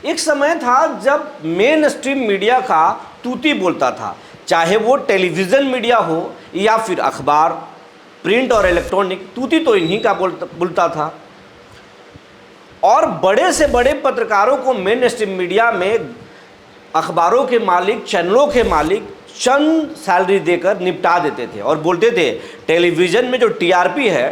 एक समय था जब मेन स्ट्रीम मीडिया का तूती बोलता था, चाहे वो टेलीविज़न मीडिया हो या फिर अखबार, प्रिंट और इलेक्ट्रॉनिक, तूती तो इन्हीं का बोलता था। और बड़े से बड़े पत्रकारों को मेन स्ट्रीम मीडिया में अखबारों के मालिक, चैनलों के मालिक चंद सैलरी देकर निपटा देते थे और बोलते थे टेलीविज़न में जो टीआरपी है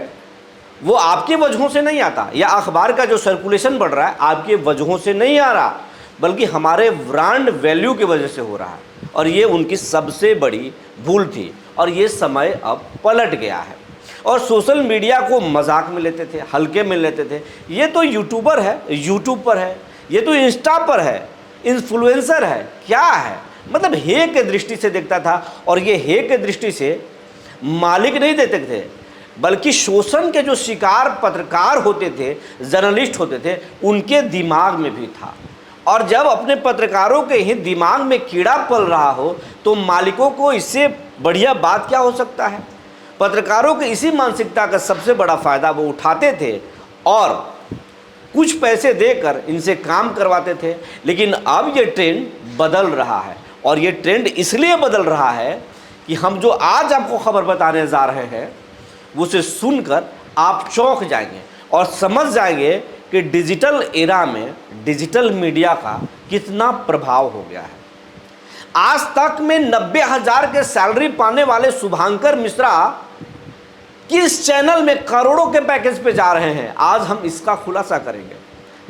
वो आपकी वजहों से नहीं आता, या अखबार का जो सर्कुलेशन बढ़ रहा है आपकी वजहों से नहीं आ रहा, बल्कि हमारे ब्रांड वैल्यू की वजह से हो रहा है। और ये उनकी सबसे बड़ी भूल थी और ये समय अब पलट गया है। और सोशल मीडिया को मजाक में लेते थे, हल्के में लेते थे। ये तो यूट्यूबर है, यूट्यूब पर है, ये तो इंस्टा पर है, इन्फ्लुएंसर है, क्या है, मतलब हे के दृष्टि से देखता था। और ये हे के दृष्टि से मालिक नहीं देते थे, बल्कि शोषण के जो शिकार पत्रकार होते थे, जर्नलिस्ट होते थे, उनके दिमाग में भी था। और जब अपने पत्रकारों के ही दिमाग में कीड़ा पल रहा हो तो मालिकों को इससे बढ़िया बात क्या हो सकता है। पत्रकारों की इसी मानसिकता का सबसे बड़ा फ़ायदा वो उठाते थे और कुछ पैसे देकर इनसे काम करवाते थे। लेकिन अब ये ट्रेंड बदल रहा है, और ये ट्रेंड इसलिए बदल रहा है कि हम जो आज आपको खबर बताने जा रहे हैं उसे सुनकर आप चौंक जाएंगे और समझ जाएंगे कि डिजिटल एरा में डिजिटल मीडिया का कितना प्रभाव हो गया है। आज तक में 90,000 के सैलरी पाने वाले शुभांकर मिश्रा किस चैनल में करोड़ों के पैकेज पे जा रहे हैं, आज हम इसका खुलासा करेंगे।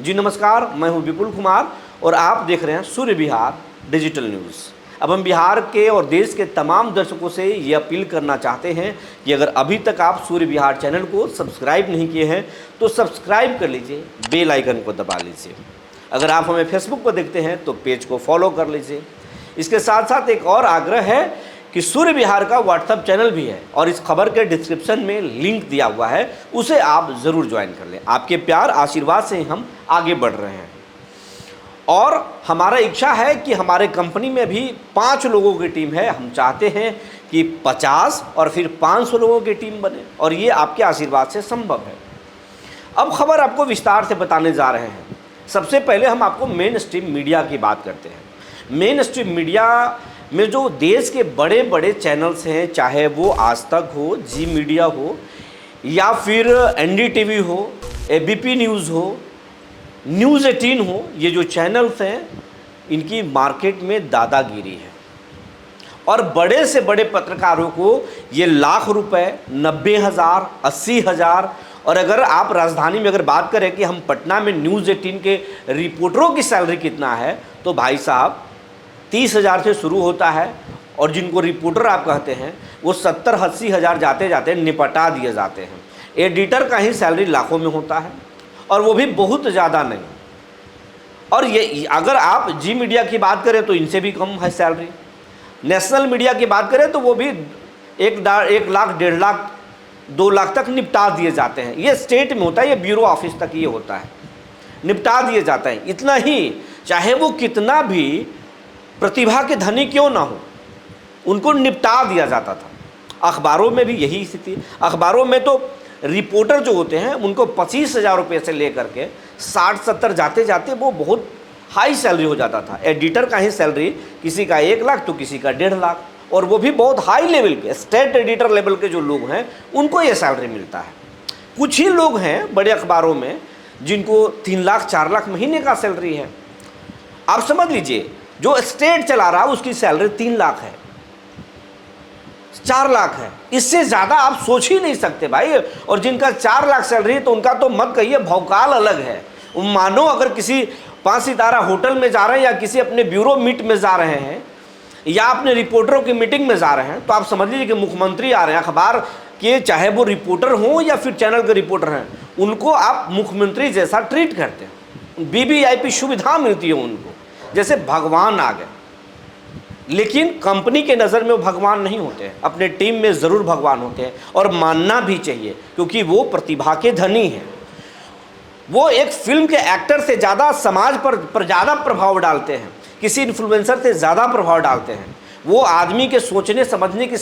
जी नमस्कार, मैं हूं विपुल कुमार और आप देख रहे हैं सूर्य विहार डिजिटल न्यूज़। अब हम बिहार के और देश के तमाम दर्शकों से ये अपील करना चाहते हैं कि अगर अभी तक आप सूर्य विहार चैनल को सब्सक्राइब नहीं किए हैं तो सब्सक्राइब कर लीजिए, बेल आइकन को दबा लीजिए। अगर आप हमें फेसबुक पर देखते हैं तो पेज को फॉलो कर लीजिए। इसके साथ साथ एक और आग्रह है कि सूर्य विहार का व्हाट्सएप चैनल भी है और इस खबर के डिस्क्रिप्शन में लिंक दिया हुआ है, उसे आप ज़रूर ज्वाइन कर लें। आपके प्यार आशीर्वाद से हम आगे बढ़ रहे हैं और हमारा इच्छा है कि हमारे कंपनी में भी 5 लोगों की टीम है। हम चाहते हैं कि 50 और फिर 500 लोगों की टीम बने और ये आपके आशीर्वाद से संभव है। अब खबर आपको विस्तार से बताने जा रहे हैं। सबसे पहले हम आपको मेन स्ट्रीम मीडिया की बात करते हैं। मेन स्ट्रीम मीडिया में जो देश के बड़े बड़े चैनल्स हैं, चाहे वो आज तक हो, जी मीडिया हो या फिर एनडीटीवी हो, एबीपी न्यूज़ हो, न्यूज़ 18 हो, ये जो चैनल्स हैं इनकी मार्केट में दादागिरी है और बड़े से बड़े पत्रकारों को ये लाख रुपए, 90,000, 80,000, और अगर आप राजधानी में अगर बात करें कि हम पटना में न्यूज़ 18 के रिपोर्टरों की सैलरी कितना है तो भाई साहब 30,000 से शुरू होता है और जिनको रिपोर्टर आप कहते हैं वो 70-80,000 जाते जाते निपटा दिए जाते हैं। एडिटर का ही सैलरी लाखों में होता है और वो भी बहुत ज़्यादा नहीं। और ये अगर आप जी मीडिया की बात करें तो इनसे भी कम है सैलरी। नेशनल मीडिया की बात करें तो वो भी 1 लाख, 1.5 लाख, 2 लाख तक निपटा दिए जाते हैं। ये स्टेट में होता है, ये ब्यूरो ऑफिस तक ये होता है, निपटा दिए जाते हैं। इतना ही, चाहे वो कितना भी प्रतिभा के धनी क्यों ना हो, उनको निपटा दिया जाता था। अखबारों में भी यही स्थिति। अखबारों में तो रिपोर्टर जो होते हैं उनको 25,000 रुपये से लेकर के 60-70 जाते जाते वो बहुत हाई सैलरी हो जाता था। एडिटर का ही सैलरी किसी का 1 लाख तो किसी का 1.5 लाख, और वो भी बहुत हाई लेवल पे, स्टेट एडिटर लेवल के जो लोग हैं उनको ये सैलरी मिलता है। कुछ ही लोग हैं बड़े अखबारों में जिनको 3 लाख 4 लाख महीने का सैलरी है। आप समझ लीजिए, जो स्टेट चला रहा है उसकी सैलरी 3 लाख है, 4 लाख है, इससे ज़्यादा आप सोच ही नहीं सकते भाई। और जिनका 4 लाख सैलरी है तो उनका तो मत कहिए, भौकाल अलग है। मानो अगर किसी 5 सितारा होटल में जा रहे हैं या किसी अपने ब्यूरो मीट में जा रहे हैं या अपने रिपोर्टरों की मीटिंग में जा रहे हैं, तो आप समझ लीजिए कि मुख्यमंत्री आ रहे हैं। अखबार के चाहे वो रिपोर्टर हों या फिर चैनल के रिपोर्टर हैं, उनको आप मुख्यमंत्री जैसा ट्रीट करते हैं, वीवीआईपी सुविधा मिलती है उनको, जैसे भगवान आ गए। लेकिन कंपनी के नज़र में वो भगवान नहीं होते हैं, अपने टीम में ज़रूर भगवान होते हैं और मानना भी चाहिए, क्योंकि वो प्रतिभा के धनी हैं। वो एक फिल्म के एक्टर से ज़्यादा समाज पर ज़्यादा प्रभाव डालते हैं, किसी इन्फ्लुएंसर से ज़्यादा प्रभाव डालते हैं। वो आदमी के सोचने समझने की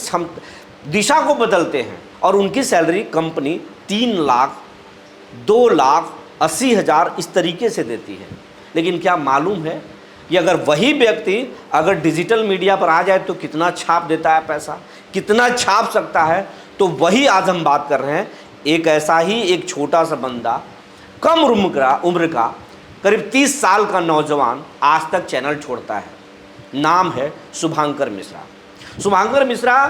दिशा को बदलते हैं और उनकी सैलरी कंपनी 3 लाख, 2 लाख 80,000 इस तरीके से देती है। लेकिन क्या मालूम है कि अगर वही व्यक्ति अगर डिजिटल मीडिया पर आ जाए तो कितना छाप देता है पैसा, कितना छाप सकता है। तो वही आज हम बात कर रहे हैं। एक ऐसा ही एक छोटा सा बंदा, कम उम्र का करीब 30 साल का नौजवान आज तक चैनल छोड़ता है। नाम है शुभांकर मिश्रा। शुभांकर मिश्रा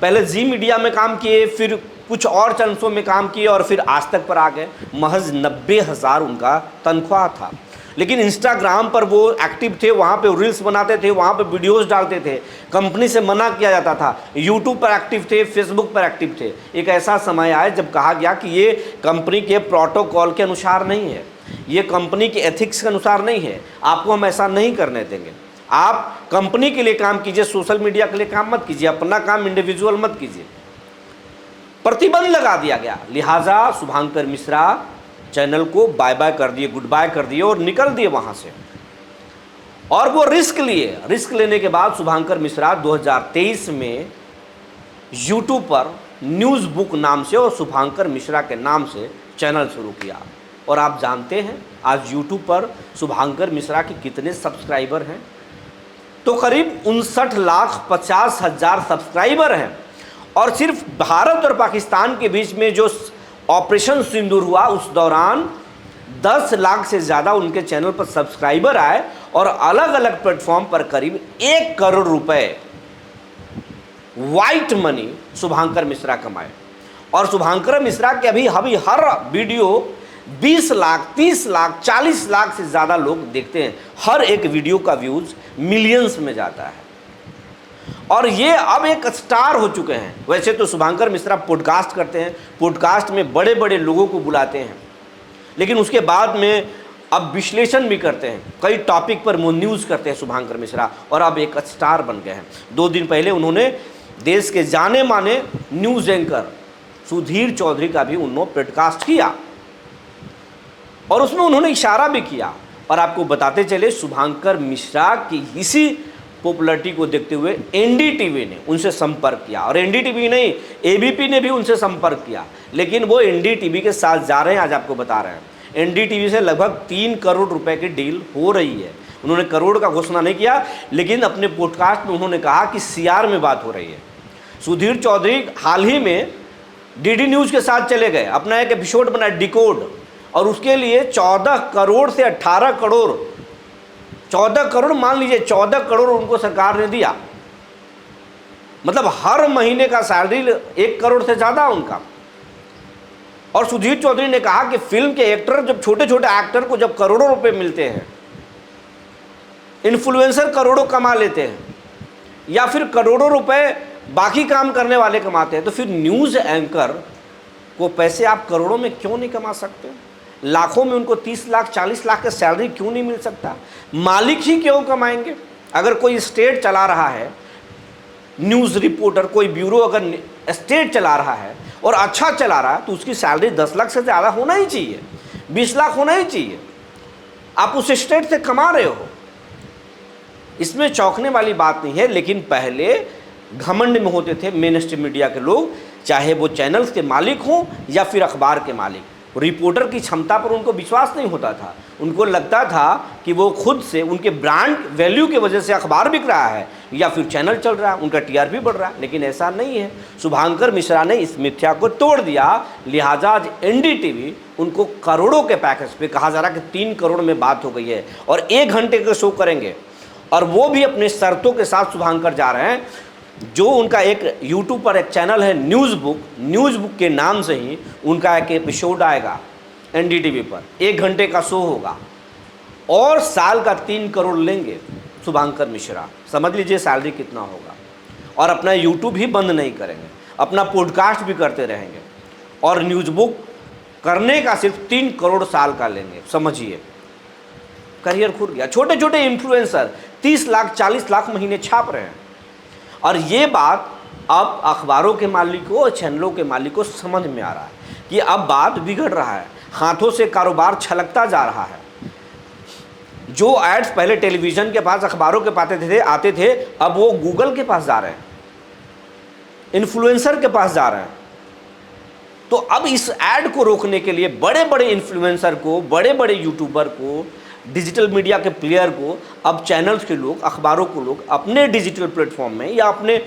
पहले जी मीडिया में काम किए, फिर कुछ और चैनल्सों में काम किए और फिर आज तक पर आ गए। महज 90,000 उनका तनख्वाह था। लेकिन इंस्टाग्राम पर वो एक्टिव थे, वहाँ पे रील्स बनाते थे, वहाँ पे वीडियोस डालते थे। कंपनी से मना किया जाता था। यूट्यूब पर एक्टिव थे, फेसबुक पर एक्टिव थे। एक ऐसा समय आया जब कहा गया कि ये कंपनी के प्रोटोकॉल के अनुसार नहीं है, ये कंपनी के एथिक्स के अनुसार नहीं है, आपको हम ऐसा नहीं करने देंगे। आप कंपनी के लिए काम कीजिए, सोशल मीडिया के लिए काम मत कीजिए, अपना काम इंडिविजुअल मत कीजिए। प्रतिबंध लगा दिया गया। लिहाजा शुभांकर मिश्रा चैनल को बाय बाय कर दिए, गुड बाय कर दिए और निकल दिए वहां से। और वो रिस्क लिए। रिस्क लेने के बाद शुभांकर मिश्रा 2023 में यूट्यूब पर न्यूज़ बुक नाम से और शुभांकर मिश्रा के नाम से चैनल शुरू किया। और आप जानते हैं आज यूट्यूब पर शुभांकर मिश्रा के कितने सब्सक्राइबर हैं? तो करीब 59,50,000 सब्सक्राइबर हैं। और सिर्फ भारत और पाकिस्तान के बीच में जो ऑपरेशन सिंदूर हुआ उस दौरान 10 लाख से ज़्यादा उनके चैनल पर सब्सक्राइबर आए और अलग अलग प्लेटफॉर्म पर करीब 1 करोड़ रुपए वाइट मनी शुभांकर मिश्रा कमाए। और शुभांकर मिश्रा के अभी हर वीडियो 20 लाख, 30 लाख, 40 लाख से ज़्यादा लोग देखते हैं। हर एक वीडियो का व्यूज़ मिलियंस में जाता है और ये अब एक स्टार हो चुके हैं। वैसे तो शुभांकर मिश्रा पॉडकास्ट करते हैं, पॉडकास्ट में बड़े बड़े लोगों को बुलाते हैं, लेकिन उसके बाद में अब विश्लेषण भी करते हैं, कई टॉपिक पर वो न्यूज़ करते हैं शुभांकर मिश्रा, और अब एक स्टार बन गए हैं। 2 दिन पहले उन्होंने देश के जाने माने न्यूज़ एंकर सुधीर चौधरी का भी उन्होंने पॉडकास्ट किया और उसमें उन्होंने इशारा भी किया। और आपको बताते चले, शुभांकर मिश्रा की इसी पॉपुलरिटी को देखते हुए एनडीटीवी ने उनसे संपर्क किया। और एनडीटीवी नहीं, एबीपी ने भी उनसे संपर्क किया, लेकिन वो एनडीटीवी के साथ जा रहे हैं। आज आपको बता रहे हैं एनडीटीवी से लगभग 3 करोड़ रुपए की डील हो रही है। उन्होंने करोड़ का घोषणा नहीं किया, लेकिन अपने पॉडकास्ट में उन्होंने कहा कि सीआर में बात हो रही है। सुधीर चौधरी हाल ही में डीडी न्यूज़ के साथ चले गए, अपना एक एपिसोड बनाया डिकोड, और उसके लिए 14 करोड़ से 18 करोड़, 14 करोड़ मान लीजिए, 14 करोड़ उनको सरकार ने दिया। मतलब हर महीने का सैलरी 1 करोड़ से ज़्यादा उनका। और सुधीर चौधरी ने कहा कि फिल्म के एक्टर, जब छोटे छोटे एक्टर को जब करोड़ों रुपए मिलते हैं, इन्फ्लुएंसर करोड़ों कमा लेते हैं, या फिर करोड़ों रुपए बाकी काम करने वाले कमाते हैं, तो फिर न्यूज़ एंकर को पैसे आप करोड़ों में क्यों नहीं कमा सकते? लाखों में उनको 30 लाख 40 लाख का सैलरी क्यों नहीं मिल सकता? मालिक ही क्यों कमाएंगे? अगर कोई स्टेट चला रहा है, न्यूज़ रिपोर्टर, कोई ब्यूरो अगर स्टेट चला रहा है और अच्छा चला रहा है, तो उसकी सैलरी 10 लाख से ज़्यादा होना ही चाहिए, 20 लाख होना ही चाहिए। आप उस स्टेट से कमा रहे हो, इसमें चौंकने वाली बात नहीं है। लेकिन पहले घमंड में होते थे मेन स्ट्रीम मीडिया के लोग, चाहे वो चैनल्स के मालिक हों या फिर अखबार के मालिक। रिपोर्टर की क्षमता पर उनको विश्वास नहीं होता था। उनको लगता था कि वो खुद से, उनके ब्रांड वैल्यू की वजह से अखबार बिक रहा है या फिर चैनल चल रहा है, उनका टीआरपी बढ़ रहा है। लेकिन ऐसा नहीं है। शुभांकर मिश्रा ने इस मिथ्या को तोड़ दिया। लिहाजा आज एनडीटीवी उनको करोड़ों के पैकेज पे, कहा जा रहा है कि 3 करोड़ में बात हो गई है, और 1 घंटे का शो करेंगे, और वो भी अपने शर्तों के साथ शुभांकर जा रहे हैं। जो उनका एक यूट्यूब पर एक चैनल है न्यूज़ बुक के नाम से ही उनका एक एपिसोड आएगा एनडीटीवी पर, 1 घंटे का शो होगा, और साल का 3 करोड़ लेंगे शुभांकर मिश्रा। समझ लीजिए सैलरी कितना होगा। और अपना यूट्यूब ही बंद नहीं करेंगे, अपना पॉडकास्ट भी करते रहेंगे, और न्यूज़ बुक करने का सिर्फ 3 करोड़ साल का लेंगे। समझिए, करियर खुल गया। छोटे छोटे इन्फ्लुएंसर 30 लाख 40 लाख महीने छाप रहे हैं। और ये बात अब अखबारों के मालिकों और चैनलों के मालिकों को समझ में आ रहा है कि अब बात बिगड़ रहा है, हाथों से कारोबार छलकता जा रहा है। जो एड्स पहले टेलीविज़न के पास, अखबारों के पास आते थे, अब वो गूगल के पास जा रहे हैं, इन्फ्लुएंसर के पास जा रहे हैं। तो अब इस ऐड को रोकने के लिए बड़े बड़े इन्फ्लुएंसर को, बड़े बड़े यूट्यूबर को डिजिटल मीडिया के प्लेयर को अब चैनल्स के लोग, अखबारों को लोग अपने डिजिटल प्लेटफॉर्म में या अपने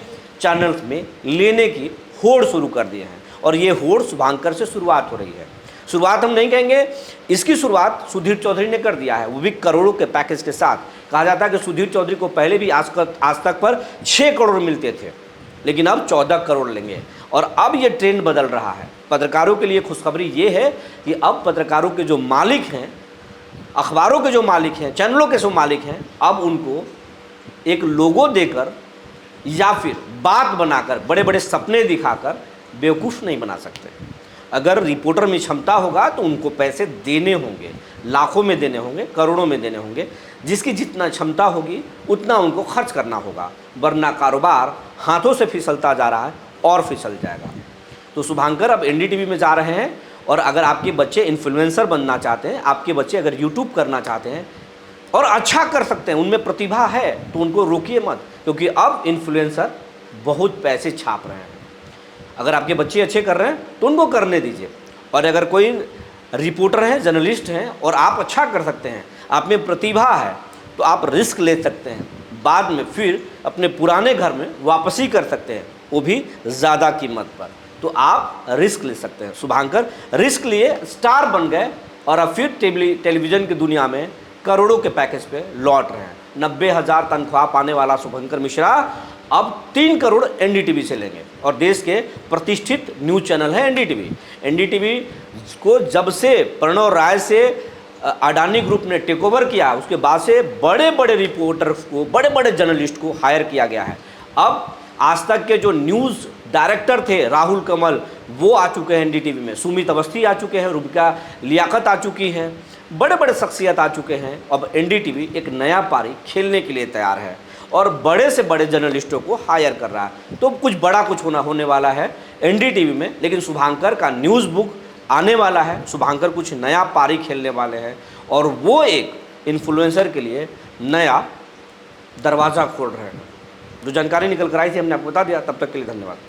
चैनल्स में लेने की होड़ शुरू कर दिए हैं। और ये होड़ शुभांकर से शुरुआत हो रही है। शुरुआत हम नहीं कहेंगे, इसकी शुरुआत सुधीर चौधरी ने कर दिया है, वो भी करोड़ों के पैकेज के साथ। कहा जाता है कि सुधीर चौधरी को पहले भी आज तक पर 6 करोड़ मिलते थे, लेकिन अब 14 करोड़ लेंगे। और अब ये ट्रेंड बदल रहा है। पत्रकारों के लिए खुशखबरी ये है कि अब पत्रकारों के जो मालिक हैं, अखबारों के जो मालिक हैं, चैनलों के जो मालिक हैं, अब उनको एक लोगो देकर या फिर बात बनाकर, बड़े बड़े सपने दिखाकर बेवकूफ़ नहीं बना सकते। अगर रिपोर्टर में क्षमता होगा तो उनको पैसे देने होंगे, लाखों में देने होंगे, करोड़ों में देने होंगे। जिसकी जितना क्षमता होगी उतना उनको खर्च करना होगा, वरना कारोबार हाथों से फिसलता जा रहा है और फिसल जाएगा। तो शुभांकर अब एनडीटीवी में जा रहे हैं। और अगर आपके बच्चे इन्फ्लुएंसर बनना चाहते हैं, आपके बच्चे अगर यूट्यूब करना चाहते हैं और अच्छा कर सकते हैं, उनमें प्रतिभा है, तो उनको रोकिए मत, क्योंकि अब इन्फ्लुएंसर बहुत पैसे छाप रहे हैं। अगर आपके बच्चे अच्छे कर रहे हैं तो उनको करने दीजिए। और अगर कोई रिपोर्टर हैं, जर्नलिस्ट हैं और आप अच्छा कर सकते हैं, आप में प्रतिभा है, तो आप रिस्क ले सकते हैं। बाद में फिर अपने पुराने घर में वापसी कर सकते हैं, वो भी ज़्यादा कीमत पर। तो आप रिस्क ले सकते हैं। शुभांकर रिस्क लिए स्टार बन गए और अब फिर टेलीविज़न की दुनिया में करोड़ों के पैकेज पे लौट रहे हैं। 90,000 तनख्वाह पाने वाला शुभंकर मिश्रा अब 3 करोड़ एनडीटीवी से लेंगे। और देश के प्रतिष्ठित न्यूज़ चैनल है एनडीटीवी। एनडीटीवी को जब से प्रणव राय से अडानी ग्रुप ने टेक ओवर किया, उसके बाद से बड़े बड़े रिपोर्टर्स को, बड़े बड़े जर्नलिस्ट को हायर किया गया है। अब आज तक के जो न्यूज़ डायरेक्टर थे राहुल कमल, वो आ चुके हैं एनडीटीवी में। सुमित अवस्थी आ चुके हैं, रुबिका लियाकत आ चुकी हैं, बड़े बड़े शख्सियत आ चुके हैं। अब एनडीटीवी एक नया पारी खेलने के लिए तैयार है और बड़े से बड़े जर्नलिस्टों को हायर कर रहा है। तो कुछ बड़ा कुछ होने वाला है एनडीटीवी में। लेकिन शुभांकर का न्यूज़ बुक आने वाला है, शुभांकर कुछ नया पारी खेलने वाले हैं और वो एक इन्फ्लुएंसर के लिए नया दरवाज़ा खोल रहे हैं। जो जानकारी निकल कर आई थी हमने आपको बता दिया। तब तक के लिए धन्यवाद।